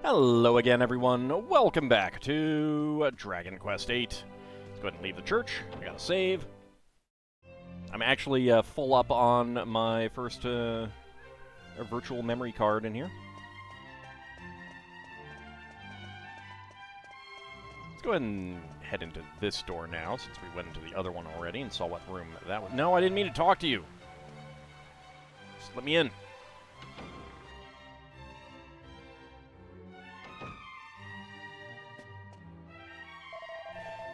Hello again, everyone. Welcome back to Dragon Quest VIII. Let's go ahead and leave the church. I gotta save. I'm actually full up on my first virtual memory card in here. Let's go ahead and head into this door now, since we went into the other one already and saw what room that was. No, I didn't mean to talk to you. Just let me in.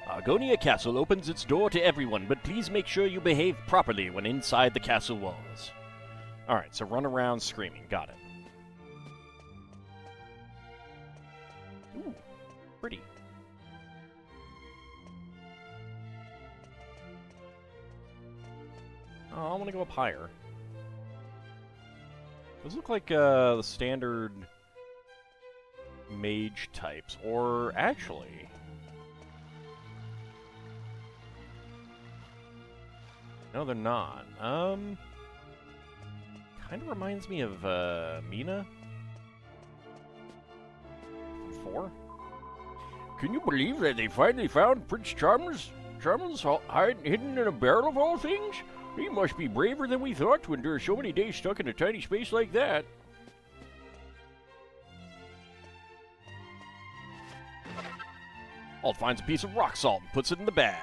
Argonia Castle opens its door to everyone, but please make sure you behave properly when inside the castle walls. Alright, so run around screaming. Got it. Ooh, pretty. Oh, I want to go up higher. Those look like the standard mage types, or actually... No, they're not. Kind of reminds me of, Mina? From 4? Can you believe that they finally found Prince Charmles hidden in a barrel of all things? He must be braver than we thought to endure so many days stuck in a tiny space like that. Alt finds a piece of rock salt and puts it in the bag.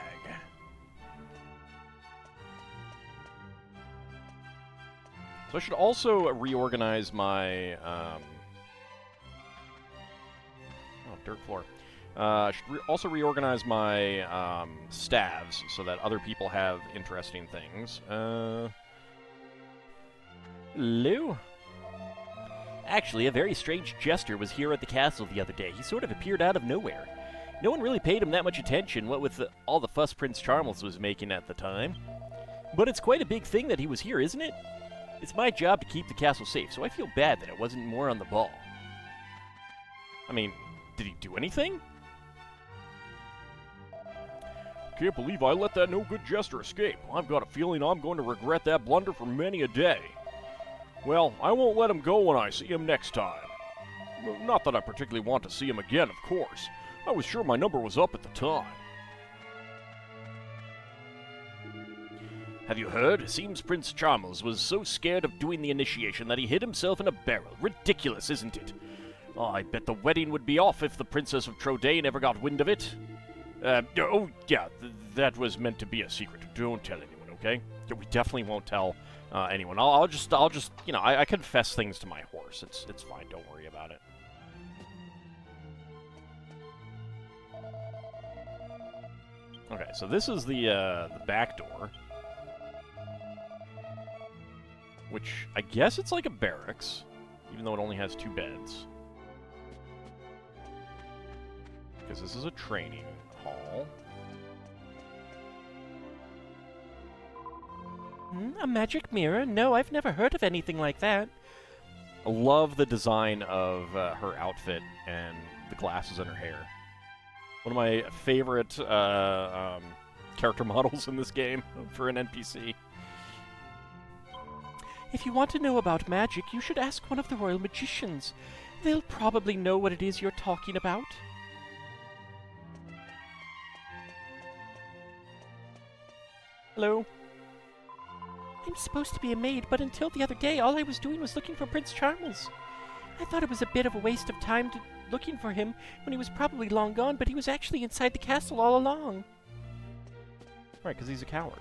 So I should also reorganize my, oh, dirt floor. I should also reorganize my, staves so that other people have interesting things. Hello? Actually, a very strange jester was here at the castle the other day. He sort of appeared out of nowhere. No one really paid him that much attention, what with all the fuss Prince Charmles was making at the time. But it's quite a big thing that he was here, isn't it? It's my job to keep the castle safe, so I feel bad that I wasn't more on the ball. I mean, did he do anything? Can't believe I let that no-good jester escape. I've got a feeling I'm going to regret that blunder for many a day. Well, I won't let him go when I see him next time. Not that I particularly want to see him again, of course. I was sure my number was up at the time. Have you heard? It seems Prince Charmles was so scared of doing the initiation that he hid himself in a barrel. Ridiculous, isn't it? Oh, I bet the wedding would be off if the Princess of Trodaine ever got wind of it. Oh, yeah, that was meant to be a secret. Don't tell anyone, okay? We definitely won't tell anyone. I'll just, you know, I confess things to my horse. It's fine. Don't worry about it. Okay, so this is the back door. Which, I guess it's like a barracks, even though it only has 2 beds. Because this is a training hall. A magic mirror? No, I've never heard of anything like that. I love the design of her outfit and the glasses in her hair. One of my favorite character models in this game for an NPC. If you want to know about magic, you should ask one of the royal magicians. They'll probably know what it is you're talking about. Hello? I'm supposed to be a maid, but until the other day, all I was doing was looking for Prince Charmles. I thought it was a bit of a waste of time looking for him when he was probably long gone, but he was actually inside the castle all along. Right, because he's a coward.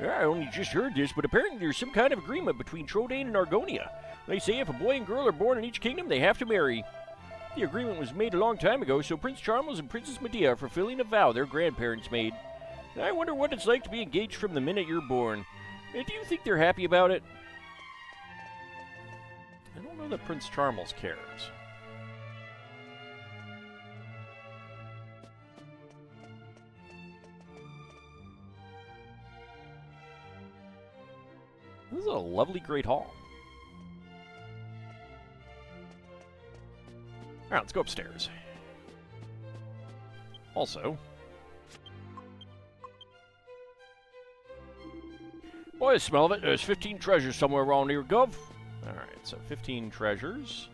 I only just heard this, but apparently there's some kind of agreement between Trodaine and Argonia. They say if a boy and girl are born in each kingdom, they have to marry. The agreement was made a long time ago, so Prince Charmles and Princess Medea are fulfilling a vow their grandparents made. I wonder what it's like to be engaged from the minute you're born. Do you think they're happy about it? I don't know that Prince Charmles cares. This is a lovely great hall. Alright, let's go upstairs. Also... Boy, I smell of it. There's 15 treasures somewhere around here, Gov. Alright, so 15 treasures.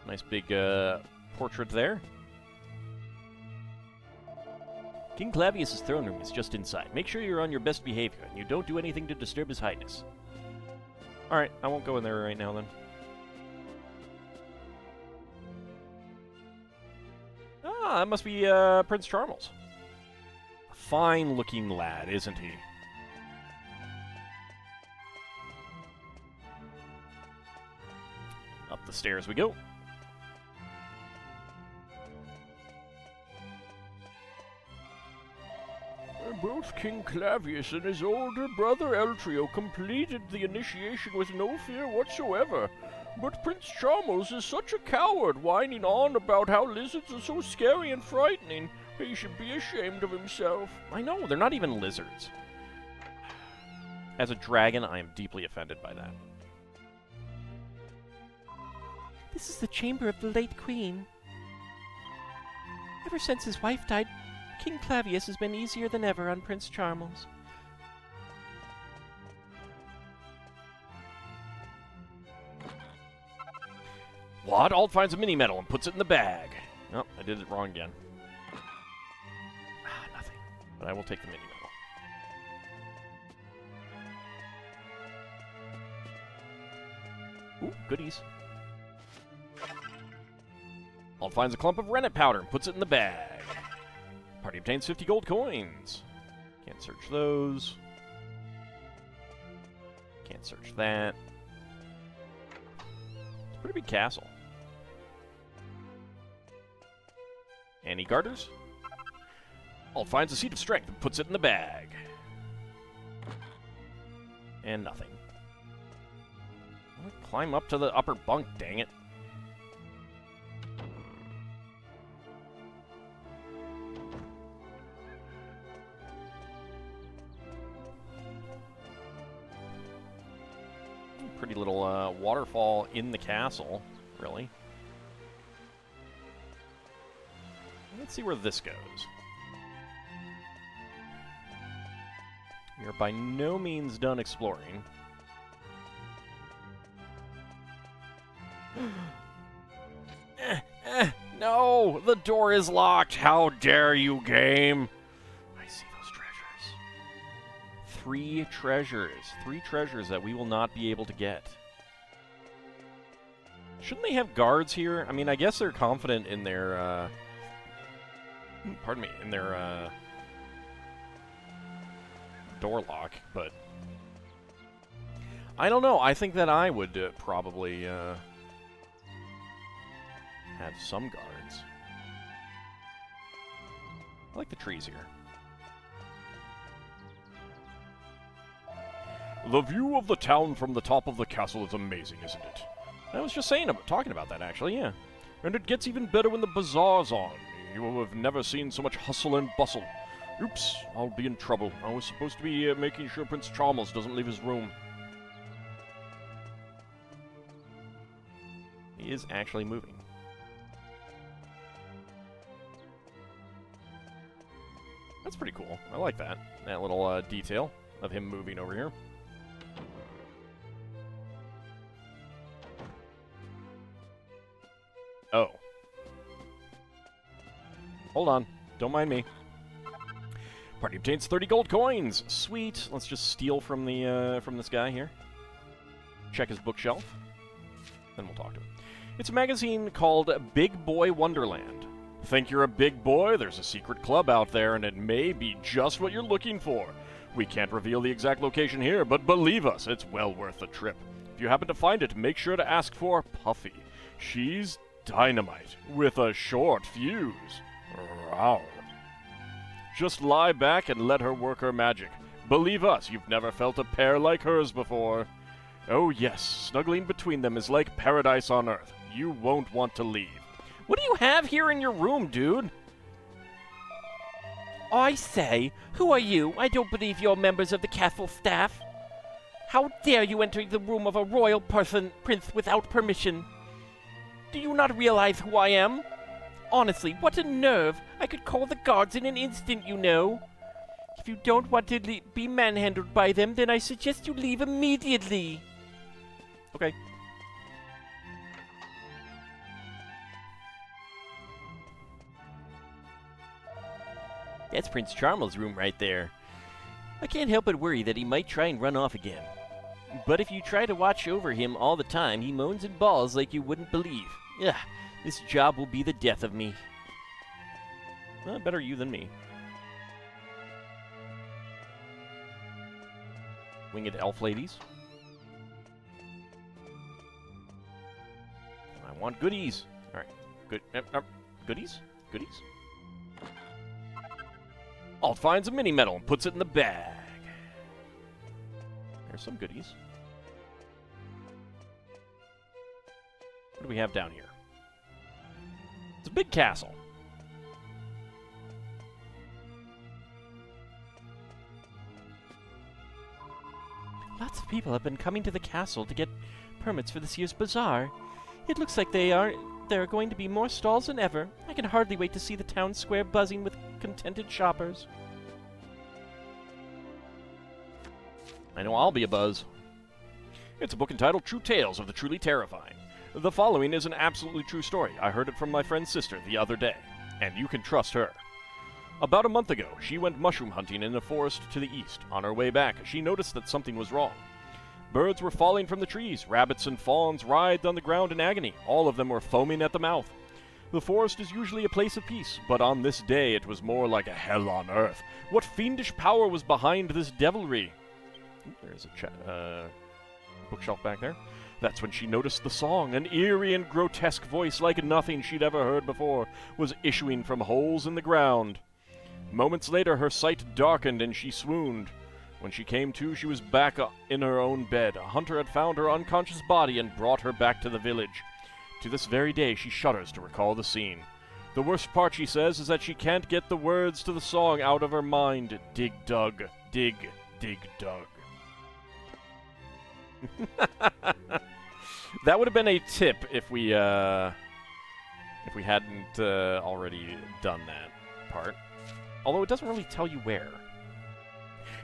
Nice big portrait there. King Clavius' throne room is just inside. Make sure you're on your best behavior, and you don't do anything to disturb his highness. Alright, I won't go in there right now, then. Ah, that must be Prince Charles. A fine-looking lad, isn't he? Up the stairs we go. Both King Clavius and his older brother Eltrio completed the initiation with no fear whatsoever. But Prince Charles is such a coward, whining on about how lizards are so scary and frightening. He should be ashamed of himself. I know, they're not even lizards. As a dragon, I am deeply offended by that. This is the chamber of the late queen. Ever since his wife died, King Clavius has been easier than ever on Prince Charles. What? Ald finds a mini-medal and puts it in the bag. Oh, I did it wrong again. Ah, nothing. But I will take the mini-medal. Ooh, goodies. Ald finds a clump of rennet powder and puts it in the bag. Party obtains 50 gold coins. Can't search those. Can't search that. It's a pretty big castle. Any garters? Ald finds a seat of strength and puts it in the bag. And nothing. I'll climb up to the upper bunk, dang it. Pretty little waterfall in the castle, really. Let's see where this goes. We are by no means done exploring. No! The door is locked! How dare you, game! I see those treasures. 3 treasures. 3 treasures that we will not be able to get. Shouldn't they have guards here? I mean, I guess they're confident in their, pardon me, in their, door lock, but I don't know. I think that I would probably, have some guards. I like the trees here. The view of the town from the top of the castle is amazing, isn't it? I was just talking about that, actually, yeah. And it gets even better when the bazaar's on. You have never seen so much hustle and bustle. Oops, I'll be in trouble. I was supposed to be making sure Prince Charles doesn't leave his room. He is actually moving. That's pretty cool. I like that. That little detail of him moving over here. Oh. Hold on. Don't mind me. Party obtains 30 gold coins. Sweet. Let's just steal from the from this guy here. Check his bookshelf. Then we'll talk to him. It's a magazine called Big Boy Wonderland. Think you're a big boy? There's a secret club out there, and it may be just what you're looking for. We can't reveal the exact location here, but believe us, it's well worth the trip. If you happen to find it, make sure to ask for Puffy. She's dynamite, with a short fuse. Rawr. Just lie back and let her work her magic. Believe us, you've never felt a pair like hers before. Oh yes, snuggling between them is like paradise on earth. You won't want to leave. What do you have here in your room, dude? I say, who are you? I don't believe you're members of the castle staff. How dare you enter the room of a royal prince without permission? Do you not realize who I am? Honestly, what a nerve! I could call the guards in an instant, you know. If you don't want to be manhandled by them, then I suggest you leave immediately. Okay. That's Prince Charmele's room right there. I can't help but worry that he might try and run off again. But if you try to watch over him all the time, he moans and bawls like you wouldn't believe. Ugh, this job will be the death of me. Well, better you than me. Winged elf ladies. I want goodies. Alright. Good. Goodies? Goodies? Alt finds a mini medal and puts it in the bag. There's some goodies. What do we have down here? It's a big castle. Lots of people have been coming to the castle to get permits for this year's bazaar. It looks like there are going to be more stalls than ever. I can hardly wait to see the town square buzzing with contented shoppers. I know I'll be a buzz. It's a book entitled True Tales of the Truly Terrifying. The following is an absolutely true story. I heard it from my friend's sister the other day, and you can trust her. About a month ago, she went mushroom hunting in a forest to the east. On her way back, she noticed that something was wrong. Birds were falling from the trees. Rabbits and fawns writhed on the ground in agony. All of them were foaming at the mouth. The forest is usually a place of peace, but on this day it was more like a hell on earth. What fiendish power was behind this devilry? There's a bookshelf back there. That's when she noticed the song. An eerie and grotesque voice like nothing she'd ever heard before was issuing from holes in the ground. Moments later, her sight darkened and she swooned. When she came to, she was back in her own bed. A hunter had found her unconscious body and brought her back to the village. To this very day, she shudders to recall the scene. The worst part, she says, is that she can't get the words to the song out of her mind. Dig, dug, dig, dig, dug. That would have been a tip if we hadn't already done that part. Although it doesn't really tell you where.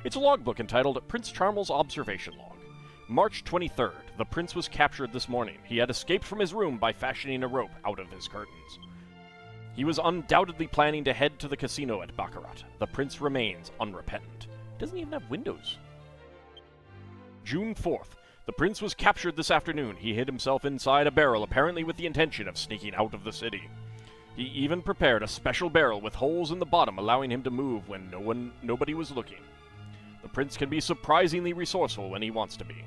It's a logbook entitled Prince Charmele's Observation Log. March 23rd. The prince was captured this morning. He had escaped from his room by fashioning a rope out of his curtains. He was undoubtedly planning to head to the casino at Baccarat. The prince remains unrepentant. He doesn't even have windows. June 4th. The prince was captured this afternoon. He hid himself inside a barrel, apparently with the intention of sneaking out of the city. He even prepared a special barrel with holes in the bottom, allowing him to move when nobody was looking. The prince can be surprisingly resourceful when he wants to be.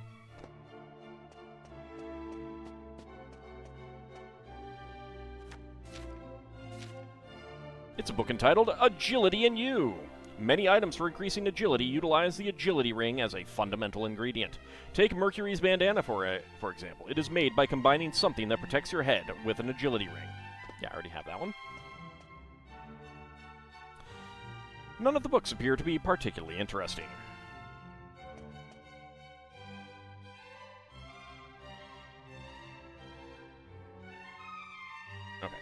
It's a book entitled Agility in You. Many items for increasing agility utilize the agility ring as a fundamental ingredient. Take Mercury's bandana, for example. It is made by combining something that protects your head with an agility ring. Yeah, I already have that one. None of the books appear to be particularly interesting. Okay,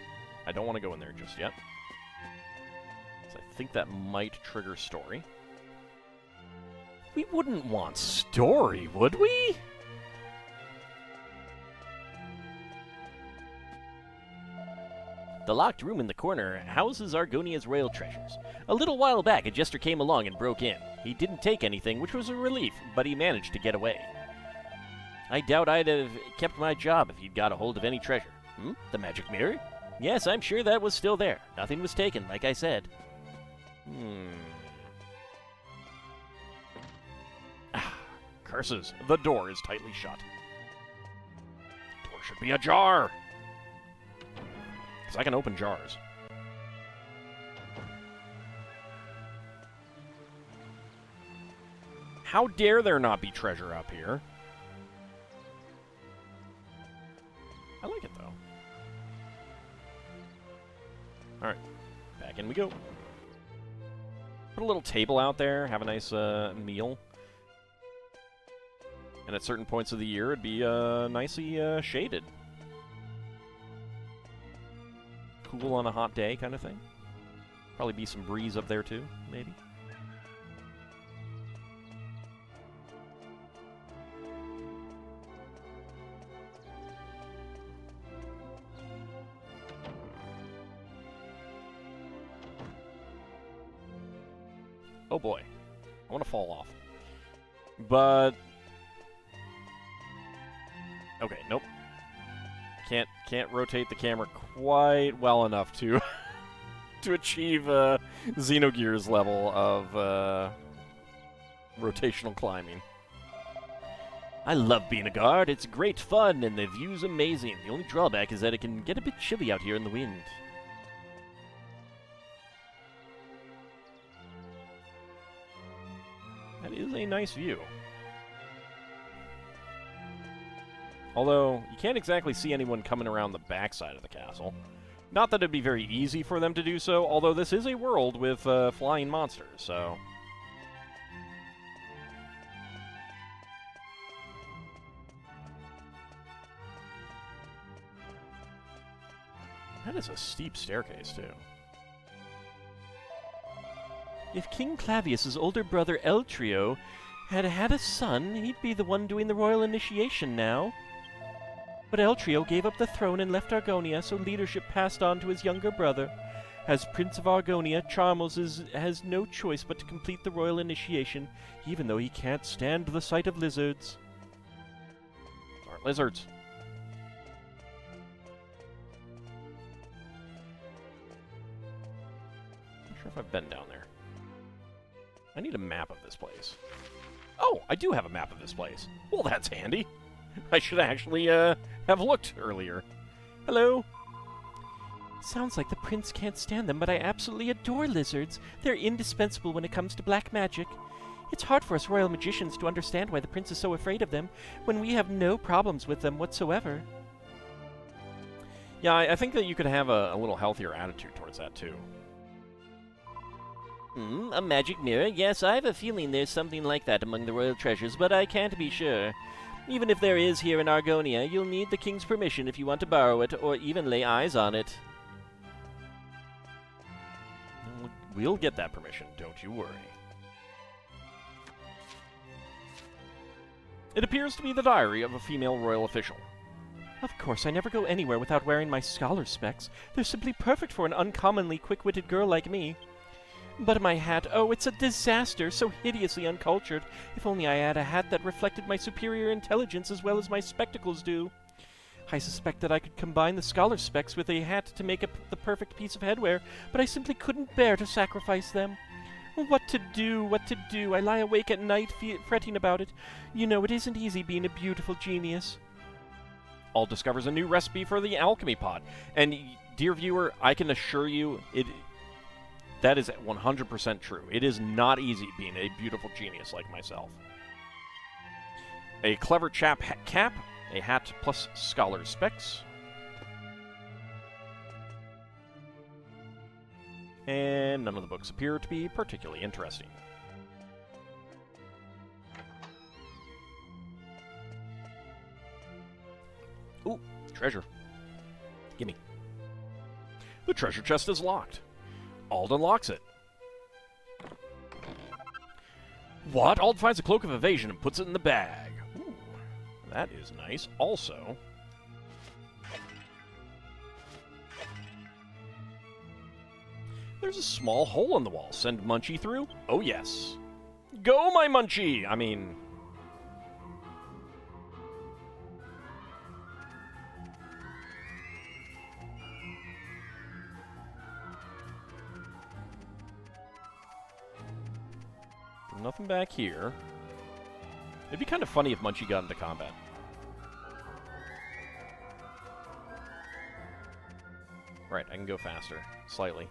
I don't want to go in there just yet. So I think that might trigger story. We wouldn't want story, would we? The locked room in the corner houses Argonia's royal treasures. A little while back, a jester came along and broke in. He didn't take anything, which was a relief, but he managed to get away. I doubt I'd have kept my job if he'd got a hold of any treasure. The magic mirror? Yes, I'm sure that was still there. Nothing was taken, like I said. Curses. The door is tightly shut. Door should be ajar. Because I can open jars. How dare there not be treasure up here? I like it, though. Alright. Back in we go. Put a little table out there. Have a nice meal. And at certain points of the year, it'd be nicely shaded. Cool on a hot day kind of thing. Probably be some breeze up there too, maybe. Oh boy. I want to fall off. But... Okay, nope. Can't rotate the camera quite well enough to to achieve Xenogears level of rotational climbing. I love being a guard. It's great fun, and the view's amazing. The only drawback is that it can get a bit chilly out here in the wind. That is a nice view. Although, you can't exactly see anyone coming around the backside of the castle. Not that it'd be very easy for them to do so, although this is a world with flying monsters, so... That is a steep staircase, too. If King Clavius's older brother Eltrio had had a son, he'd be the one doing the royal initiation now. But Eltrio gave up the throne and left Argonia, so leadership passed on to his younger brother. As Prince of Argonia, Charles has no choice but to complete the royal initiation, even though he can't stand the sight of lizards. Aren't lizards. Not sure if I've been down there. I need a map of this place. Oh, I do have a map of this place. Well, that's handy. I should actually have looked earlier. Hello? Sounds like the prince can't stand them, but I absolutely adore lizards. They're indispensable when it comes to black magic. It's hard for us royal magicians to understand why the prince is so afraid of them, when we have no problems with them whatsoever. Yeah, I think that you could have a little healthier attitude towards that, too. A magic mirror? Yes, I have a feeling there's something like that among the royal treasures, but I can't be sure. Even if there is here in Argonia, you'll need the king's permission if you want to borrow it, or even lay eyes on it. We'll get that permission, don't you worry. It appears to be the diary of a female royal official. Of course, I never go anywhere without wearing my scholar specs. They're simply perfect for an uncommonly quick-witted girl like me. But my hat, oh, it's a disaster, so hideously uncultured. If only I had a hat that reflected my superior intelligence as well as my spectacles do. I suspect that I could combine the scholar specs with a hat to make up the perfect piece of headwear, but I simply couldn't bear to sacrifice them. What to do, what to do? I lie awake at night fretting about it. You know, it isn't easy being a beautiful genius. All discovers a new recipe for the alchemy pot. And, dear viewer, I can assure you, that is 100% true. It is not easy being a beautiful genius like myself. A clever chap cap, a hat plus scholar specs. And none of the books appear to be particularly interesting. Ooh, treasure. Gimme. The treasure chest is locked. Ald unlocks it. What? Ald finds a cloak of evasion and puts it in the bag. Ooh, that is nice. Also, there's a small hole in the wall. Send Munchie through? Oh, yes. Go, my Munchie! I mean... Nothing back here. It'd be kind of funny if Munchie got into combat. Right, I can go faster. Slightly.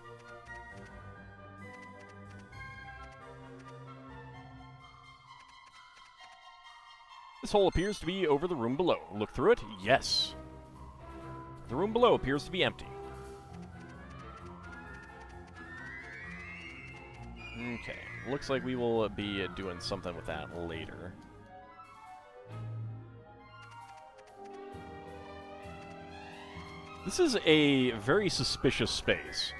This hole appears to be over the room below. Look through it? Yes. The room below appears to be empty. Okay. Looks like we will be doing something with that later. This is a very suspicious space.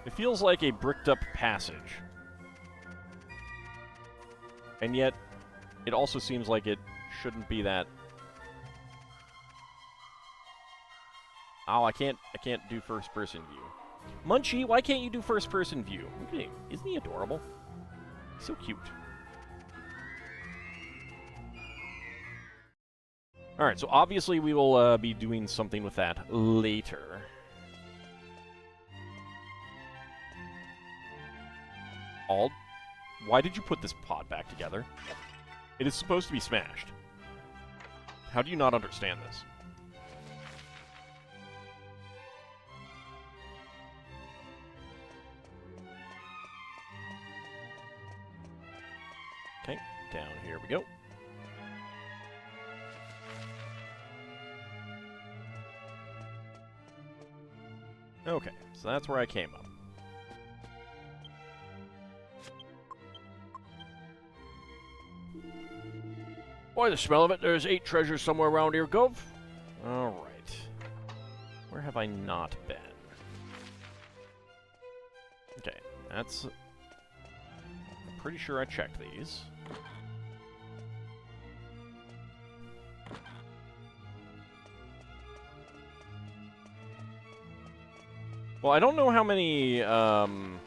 It feels like a bricked-up passage. And yet, it also seems like it shouldn't be that... Oh, I can't do first-person view. Munchie, why can't you do first-person view? Okay, isn't he adorable? So cute. Alright, so obviously we will be doing something with that later. Ald, why did you put this pod back together? It is supposed to be smashed. How do you not understand this? Okay, down here we go. Okay, so that's where I came up. By the smell of it, there's 8 treasures somewhere around here, Gov. Alright. Where have I not been? Okay, that's... I'm pretty sure I checked these. Well, I don't know how many, I don't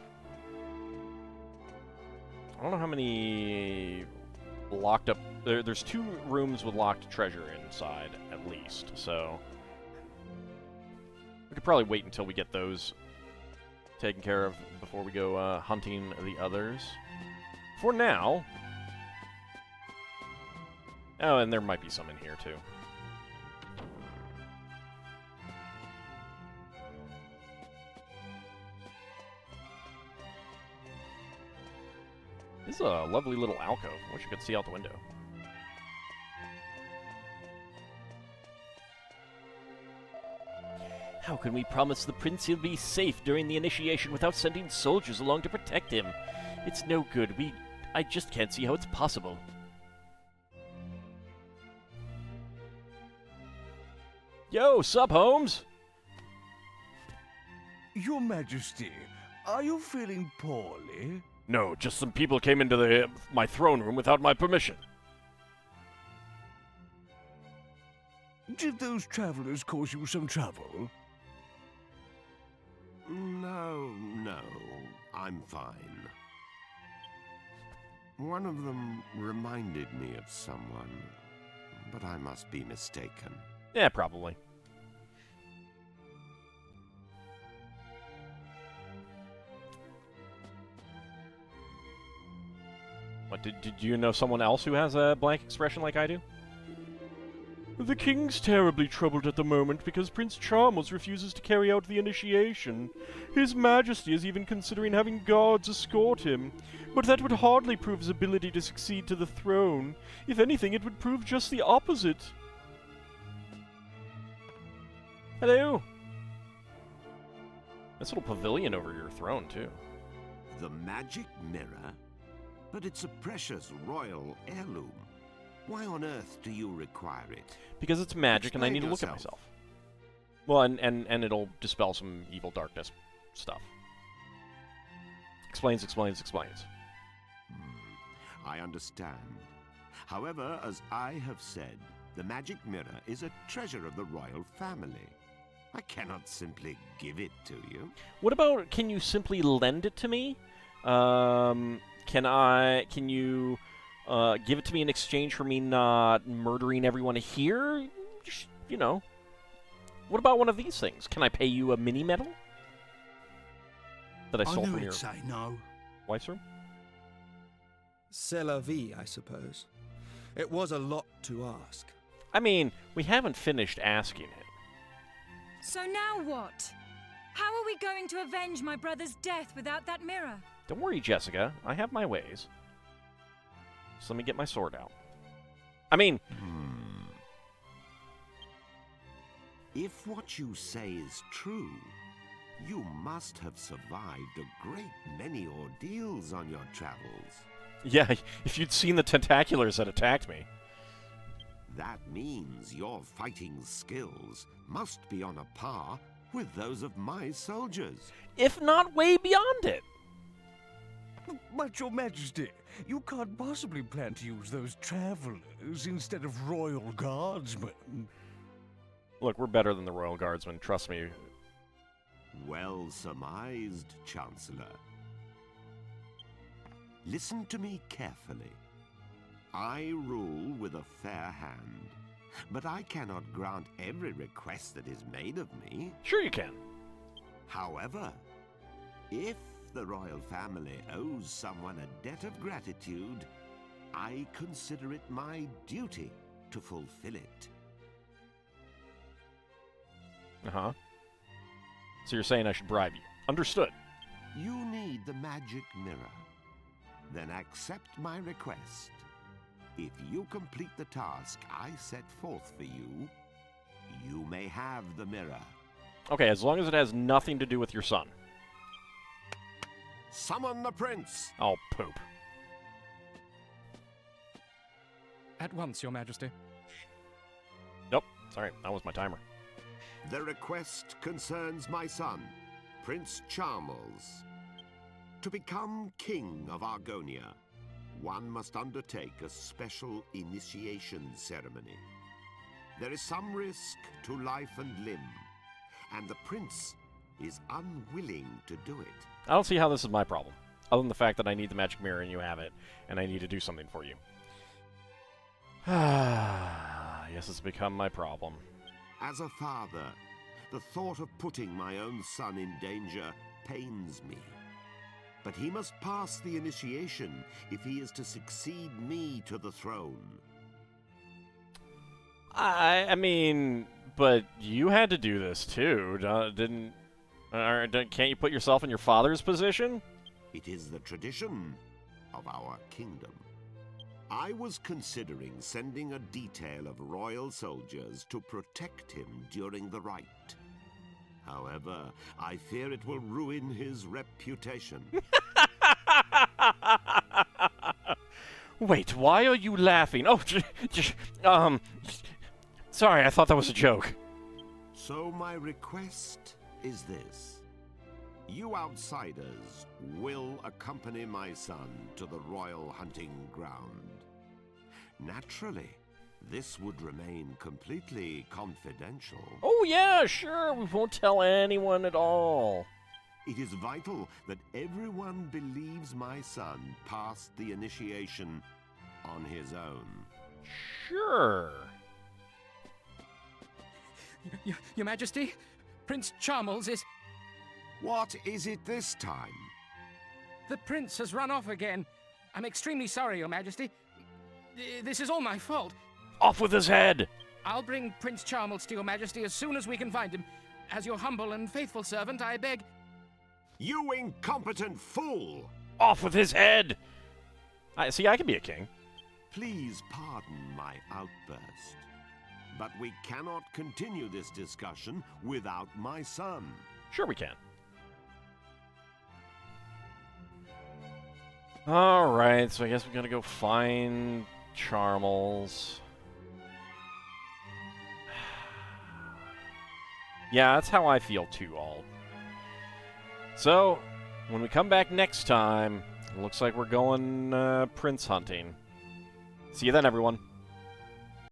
know how many locked up... There's 2 rooms with locked treasure inside, at least, so... We could probably wait until we get those taken care of before we go hunting the others. For now... Oh, and there might be some in here, too. This is a lovely little alcove. I wish you could see out the window. How can we promise the prince he'll be safe during the initiation without sending soldiers along to protect him? It's no good. I just can't see how it's possible. Yo, sup, Holmes? Your Majesty, are you feeling poorly? No, just some people came into my throne room without my permission. Did those travelers cause you some trouble? No, I'm fine. One of them reminded me of someone, but I must be mistaken. Yeah, probably. What, did you know someone else who has a blank expression like I do? The king's terribly troubled at the moment because Prince Charles refuses to carry out the initiation. His Majesty is even considering having guards escort him, but that would hardly prove his ability to succeed to the throne. If anything, it would prove just the opposite. Hello! Nice little pavilion over your throne, too. The magic mirror? But it's a precious royal heirloom. Why on earth do you require it? Because it's magic and I need to look at myself. Well, and it'll dispel some evil darkness stuff. Explains. I understand. However, as I have said, the magic mirror is a treasure of the royal family. I cannot simply give it to you. What about, can you simply lend it to me? Can you give it to me in exchange for me not murdering everyone here? Just, you know. What about one of these things? Can I pay you a mini medal? That I stole from your Say no. wife's room? C'est la vie, I suppose. It was a lot to ask. I mean, we haven't finished asking him. So now what? How are we going to avenge my brother's death without that mirror? Don't worry, Jessica. I have my ways. So let me get my sword out. I mean... If what you say is true, you must have survived a great many ordeals on your travels. Yeah, if you'd seen the tentaculars that attacked me. That means your fighting skills must be on a par with those of my soldiers. If not way beyond it. But Your Majesty, you can't possibly plan to use those travelers instead of royal guardsmen. Look, we're better than the Royal Guardsmen, trust me. Well surmised, Chancellor. Listen to me carefully. I rule with a fair hand, but I cannot grant every request that is made of me. Sure you can. However, if the royal family owes someone a debt of gratitude, I consider it my duty to fulfill it. Uh-huh. So you're saying I should bribe you. Understood. You need the magic mirror. Then accept my request. If you complete the task I set forth for you, you may have the mirror. Okay, as long as it has nothing to do with your son. Summon the prince! Oh, poop. At once, Your Majesty. Nope. Sorry, that was my timer. The request concerns my son, Prince Charmles. To become king of Argonia, one must undertake a special initiation ceremony. There is some risk to life and limb, and the prince is unwilling to do it. I don't see how this is my problem, other than the fact that I need the magic mirror and you have it, and I need to do something for you. Yes, it's become my problem. As a father, the thought of putting my own son in danger pains me. But he must pass the initiation if he is to succeed me to the throne. I mean, but you had to do this too, can't you put yourself in your father's position? It is the tradition of our kingdom. I was considering sending a detail of royal soldiers to protect him during the rite. However, I fear it will ruin his reputation. Wait, why are you laughing? Oh, sorry, I thought that was a joke. So my request is this. You outsiders will accompany my son to the royal hunting ground. Naturally, this would remain completely confidential. Oh yeah, sure, we won't tell anyone at all. It is vital that everyone believes my son passed the initiation on his own. Sure. Your Majesty, Prince Charmles is... What is it this time? The prince has run off again. I'm extremely sorry, Your Majesty. This is all my fault. Off with his head! I'll bring Prince Charmles to Your Majesty as soon as we can find him. As your humble and faithful servant, I beg... You incompetent fool! Off with his head! I can be a king. Please pardon my outburst, but we cannot continue this discussion without my son. Sure we can. Alright, so I guess we gotta go find Charmles. Yeah, that's how I feel too, Ald. So, when we come back next time, it looks like we're going prince hunting. See you then, everyone.